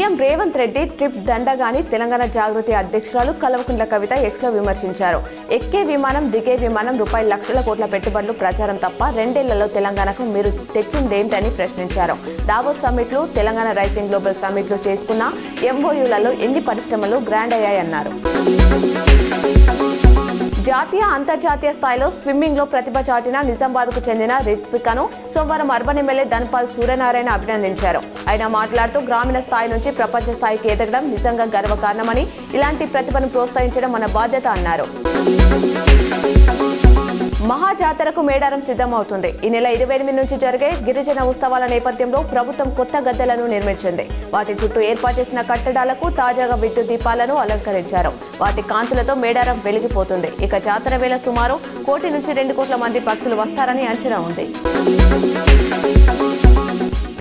CM Revanth Reddy trip దండగాని Telangana జాగృతి అధ్యక్షురాలు కల్వకుంట్ల కవిత ఎక్స్లో విమర్శించారు. ఎక్కే విమానం దిగే విమానం లక్షల కోట్ల పెట్టుబడులు ప్రచారం తప్ప 2 ఏళ్లలో తెలంగాణకు మీరు తెచ్చిందేంటని ప్రశ్నించారు. దావోస్ సమ్మిట్లు, తెలంగాణ రైజింగ్ గ్లోబల్ సమ్మిట్లు చేసుకున్న ఎంఓయూలలో ఎన్ని పరిశ్రమలు గ్రాండ్ అయ్యాయన్నారు. జాతీయ అంతర్జాతీయ స్థాయిలో స్విమ్మింగ్ లో ప్రతిభ చాటిన నిజామాబాద్ కు చెందిన రిత్వికను సోమవారం అర్బన్ ఎమ్మెల్యే ధన్పాల్ సూర్యనారాయణ అభినందించారు. ఆయన మాట్లాడుతూ గ్రామీణ స్థాయి నుంచి ప్రపంచ స్థాయికి ఎదగడం నిజంగా గర్వకారణమని, ఇలాంటి ప్రతిభను ప్రోత్సహించడం మన బాధ్యత అన్నారు. మహాజాతరకు మేడారం సిద్ధమవుతుంది. ఈ నెల 28 నుంచి జరిగే గిరిజన ఉత్సవాల నేపథ్యంలో ప్రభుత్వం కొత్త గద్దెలను నిర్మించింది. వాటి చుట్టూ ఏర్పాటు చేసిన కట్టడాలకు తాజాగా విద్యుత్ దీపాలను అలంకరించారు. వాటి కాంతులతో మేడారం వెలిగిపోతుంది. ఇక జాతర వేళ సుమారు 1 కోటి నుంచి 2 కోట్ల మంది భక్తులు వస్తారని అంచనా ఉంది.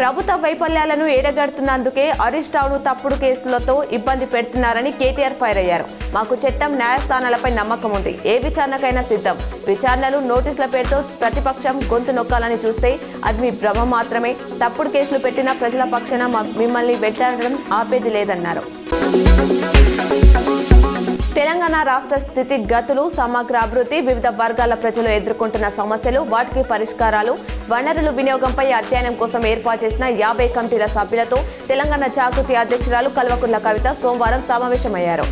ప్రభుత్వ వైఫల్యాలను ఏడగడుతున్నందుకే హరీష్ రావును తప్పుడు కేసులతో ఇబ్బంది పెడుతున్నారని కేటీఆర్ ఫైర్ అయ్యారు. మాకు చట్టం, న్యాయస్థానాలపై నమ్మకం ఉంది. ఏ విచారణకైనా సిద్ధం. విచారణలు, నోటీసుల పేరుతో ప్రతిపక్షం గొంతు నొక్కాలని చూస్తే అది మీ భ్రమ మాత్రమే. తప్పుడు కేసులు పెట్టిన ప్రజల పక్షాన మిమ్మల్ని వెంటాడడం ఆపేది లేదన్నారు. తెలంగాణ రాష్ట్ర స్థితిగతులు, సమగ్ర అభివృద్ధి, వివిధ వర్గాల ప్రజలు ఎదుర్కొంటున్న సమస్యలు, వాటికి పరిష్కారాలు, వనరుల వినియోగంపై అధ్యయనం కోసం ఏర్పాటు చేసిన 50 కమిటీల సభ్యులతో తెలంగాణ జాగృతి అధ్యక్షురాలు కల్వకుంట్ల కవిత సోమవారం సమావేశమయ్యారు.